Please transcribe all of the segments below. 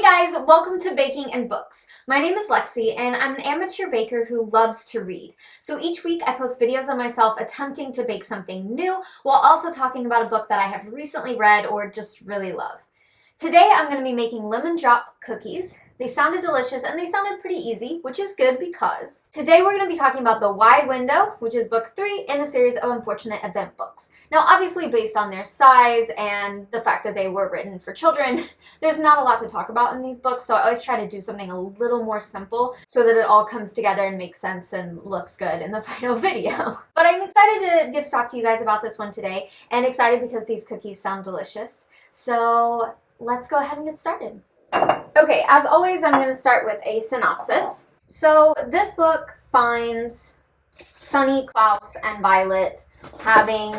Hey guys, welcome to Baking and Books. My name is Lexi and I'm an amateur baker who loves to read. So each week I post videos of myself attempting to bake something new while also talking about a book that I have recently read or just really love. Today I'm going to be making lemon drop cookies. They sounded delicious and they sounded pretty easy, which is good because today we're going to be talking about The Wide Window, which is book 3 in the series of Unfortunate Event books. Now obviously based on their size and the fact that they were written for children, there's not a lot to talk about in these books, so I always try to do something a little more simple so that it all comes together and makes sense and looks good in the final video. But I'm excited to get to talk to you guys about this one today, and excited because these cookies sound delicious. So let's go ahead and get started. Okay, as always, I'm going to start with a synopsis. So this book finds Sunny, Klaus, and Violet having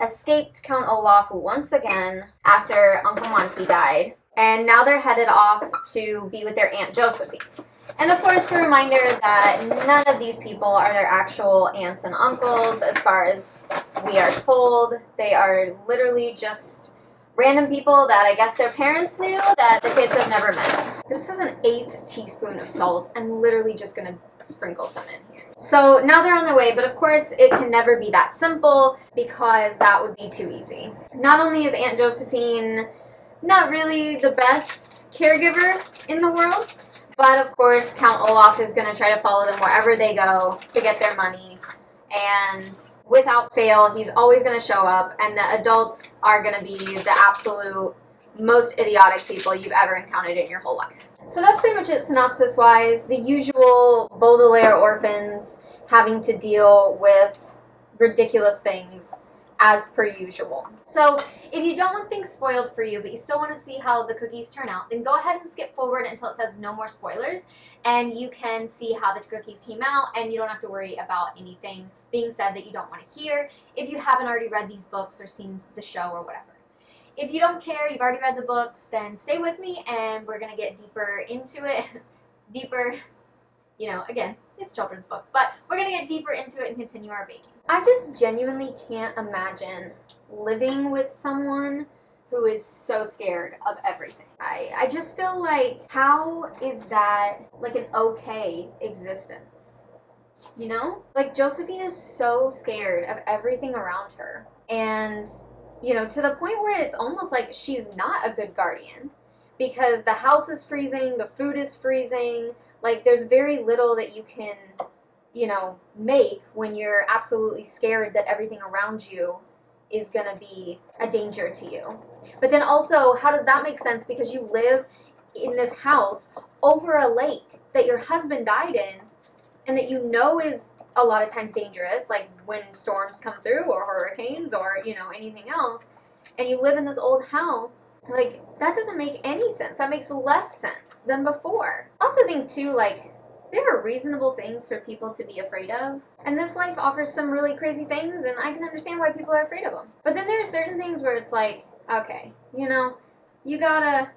escaped Count Olaf once again after Uncle Monty died, and now they're headed off to be with their Aunt Josephine. And of course, a reminder that none of these people are their actual aunts and uncles as far as we are told. They are literally just random people that I guess their parents knew that the kids have never met. This is an 1/8 teaspoon of salt. I'm literally just gonna sprinkle some in here. So now they're on their way, but of course it can never be that simple because that would be too easy. Not only is Aunt Josephine not really the best caregiver in the world, but of course Count Olaf is gonna try to follow them wherever they go to get their money, and without fail, he's always going to show up, and the adults are going to be the absolute most idiotic people you've ever encountered in your whole life. So that's pretty much it synopsis-wise. The usual Baudelaire orphans having to deal with ridiculous things as per usual. So if you don't want things spoiled for you, but you still want to see how the cookies turn out, then go ahead and skip forward until it says no more spoilers, and you can see how the cookies came out, and you don't have to worry about anything being said that you don't want to hear if you haven't already read these books or seen the show or whatever. If you don't care, you've already read the books, then stay with me and we're going to get deeper into it. Again, it's a children's book, but we're going to get deeper into it and continue our baking. I just genuinely can't imagine living with someone who is so scared of everything. I just feel like, how is that like an okay existence? You know? Like, Josephine is so scared of everything around her. And, to the point where it's almost like she's not a good guardian. Because the house is freezing, the food is freezing. Like, there's very little that you can, make when you're absolutely scared that everything around you is going to be a danger to you. But then also, how does that make sense? Because you live in this house over a lake that your husband died in, and that is a lot of times dangerous, like when storms come through or hurricanes or, anything else, and you live in this old house. Like, that doesn't make any sense. That makes less sense than before. I also think, too, like, there are reasonable things for people to be afraid of, and this life offers some really crazy things, and I can understand why people are afraid of them. But then there are certain things where it's like, okay, you gotta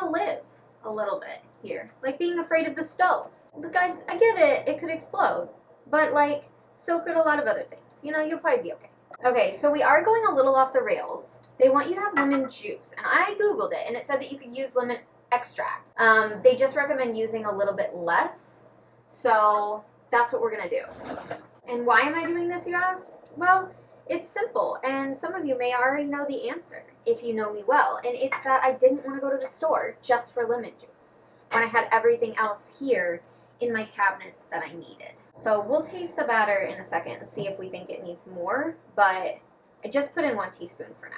live a little bit here. Like being afraid of the stove. Look, I get it, it could explode, but like, so could a lot of other things. You'll probably be okay. Okay, so we are going a little off the rails. They want you to have lemon juice, and I googled it, and it said that you could use lemon extract. They just recommend using a little bit less, so that's what we're gonna do. And why am I doing this, you ask? Well, it's simple, and some of you may already know the answer if you know me well, and it's that I didn't want to go to the store just for lemon juice when I had everything else here in my cabinets that I needed. So we'll taste the batter in a second and see if we think it needs more, but I just put in 1 teaspoon for now.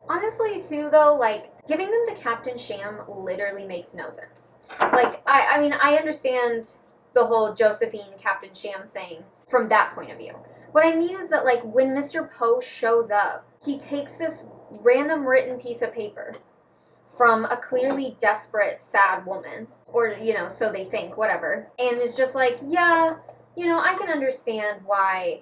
Honestly, too, though, like, giving them to Captain Sham literally makes no sense. Like, I mean, I understand the whole Josephine, Captain Sham thing from that point of view. What I mean is that, like, when Mr. Poe shows up, he takes this random written piece of paper from a clearly desperate, sad woman, or, so they think, whatever, and is just like, yeah, I can understand why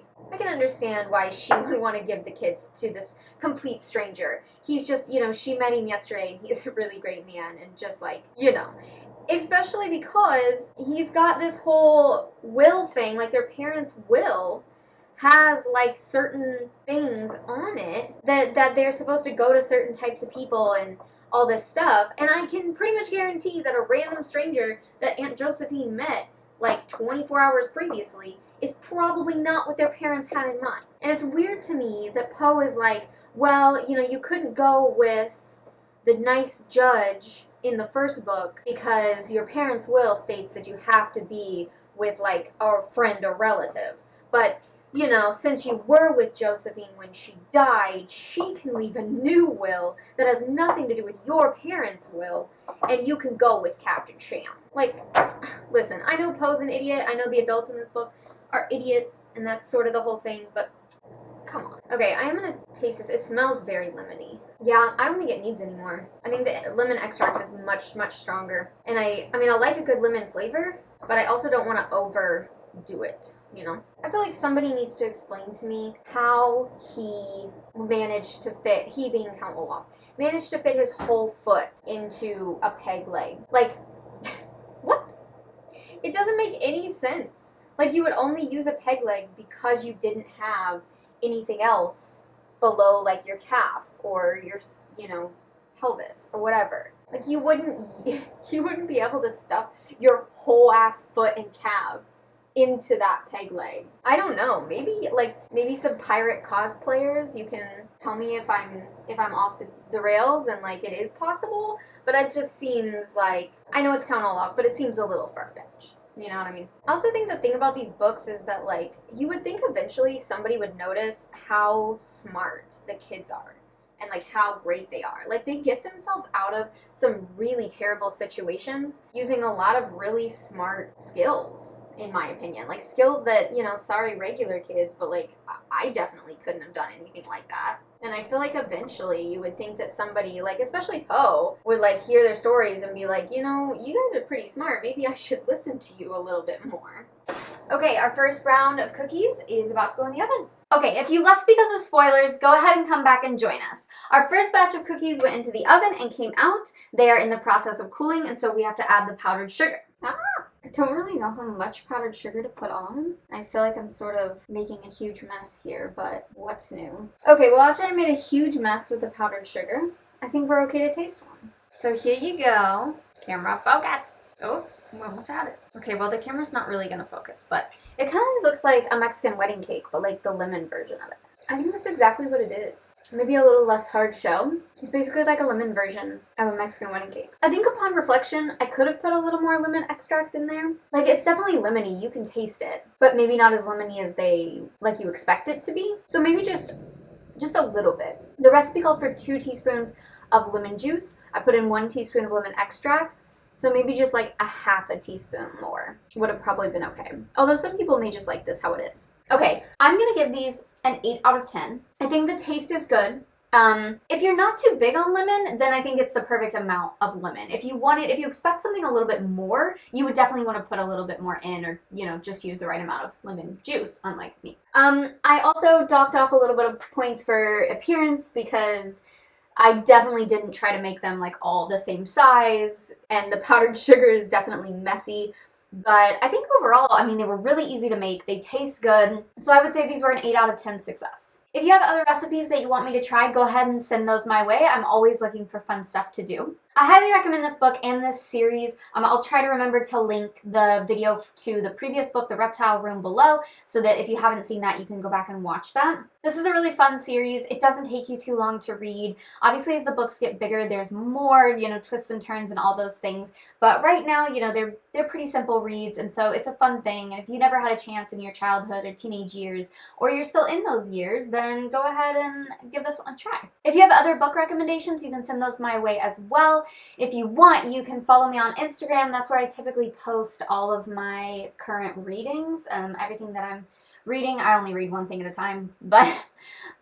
she would want to give the kids to this complete stranger. He's just, she met him yesterday and he's a really great man, and just like, especially because he's got this whole will thing, like their parents' will has like certain things on it that they're supposed to go to certain types of people and all this stuff, and I can pretty much guarantee that a random stranger that Aunt Josephine met like 24 hours previously is probably not what their parents had in mind. And it's weird to me that Poe is like, well, you couldn't go with the nice judge in the first book because your parents' will states that you have to be with like a friend or relative. But since you were with Josephine when she died, she can leave a new will that has nothing to do with your parents' will, and you can go with Captain Sham. Like, listen, I know Poe's an idiot. I know the adults in this book are idiots, and that's sort of the whole thing, but come on. Okay, I am gonna taste this. It smells very lemony. Yeah, I don't think it needs any more. I think the lemon extract is much, much stronger. And I like a good lemon flavor, but I also don't want to overdo it, I feel like somebody needs to explain to me how he managed to fit, he being Count Olaf, managed to fit his whole foot into a peg leg. Like, what? It doesn't make any sense. Like, you would only use a peg leg because you didn't have anything else below, like, your calf or your, pelvis or whatever. Like, you wouldn't be able to stuff your whole ass foot and calf into that peg leg. I don't know. Maybe some pirate cosplayers, you can tell me if I'm off the rails and like it is possible, but it just seems like, I know it's Count Olaf, but it seems a little far-fetched. You know what I mean? I also think the thing about these books is that like you would think eventually somebody would notice how smart the kids are and like how great they are. Like, they get themselves out of some really terrible situations using a lot of really smart skills, in my opinion. Like, skills that, sorry regular kids, but like I definitely couldn't have done anything like that. And I feel like eventually you would think that somebody, like especially Poe, would like hear their stories and be like, you guys are pretty smart. Maybe I should listen to you a little bit more. Okay, our first round of cookies is about to go in the oven. Okay, if you left because of spoilers, go ahead and come back and join us. Our first batch of cookies went into the oven and came out. They are in the process of cooling, and so we have to add the powdered sugar. I don't really know how much powdered sugar to put on. I feel like I'm sort of making a huge mess here, but what's new? Okay, well, after I made a huge mess with the powdered sugar, I think we're okay to taste one. So here you go. Camera focus. Oh, we almost had it. Okay, well, the camera's not really gonna focus, but it kind of looks like a Mexican wedding cake, but like the lemon version of it. I think that's exactly what it is. Maybe a little less hard shell. It's basically like a lemon version of a Mexican wedding cake. I think upon reflection, I could have put a little more lemon extract in there. Like, it's definitely lemony, you can taste it, but maybe not as lemony as you expect it to be. So maybe just a little bit. The recipe called for 2 teaspoons of lemon juice. I put in 1 teaspoon of lemon extract. So maybe just like a half a teaspoon more would have probably been okay. Although some people may just like this how it is. Okay, I'm gonna give these an 8 out of 10. I think the taste is good. If you're not too big on lemon, then I think it's the perfect amount of lemon. If you expect something a little bit more, you would definitely want to put a little bit more in, or, just use the right amount of lemon juice, unlike me. I also docked off a little bit of points for appearance because I definitely didn't try to make them like all the same size, and the powdered sugar is definitely messy. But I think overall, they were really easy to make. They taste good. So I would say these were an 8 out of 10 success. If you have other recipes that you want me to try, go ahead and send those my way. I'm always looking for fun stuff to do. I highly recommend this book and this series. I'll try to remember to link the video to the previous book, The Reptile Room, below, so that if you haven't seen that, you can go back and watch that. This is a really fun series. It doesn't take you too long to read. Obviously, as the books get bigger, there's more, twists and turns and all those things. But right now, they're pretty simple reads, and so it's a fun thing. And if you never had a chance in your childhood or teenage years, or you're still in those years, then go ahead and give this one a try. If you have other book recommendations, you can send those my way as well. If you want, you can follow me on Instagram. That's where I typically post all of my current readings. Everything that I'm reading, I only read one thing at a time, but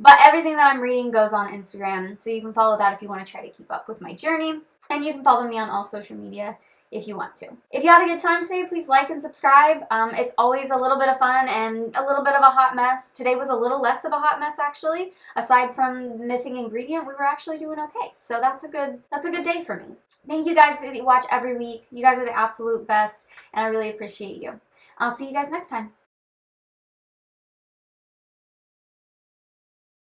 everything that I'm reading goes on Instagram. So you can follow that if you want to try to keep up with my journey. And you can follow me on all social media if you want to. If you had a good time today, please like and subscribe. It's always a little bit of fun and a little bit of a hot mess. Today was a little less of a hot mess, actually. Aside from missing ingredient, we were actually doing okay. So that's a good day for me. Thank you guys that watch every week. You guys are the absolute best, and I really appreciate you. I'll see you guys next time.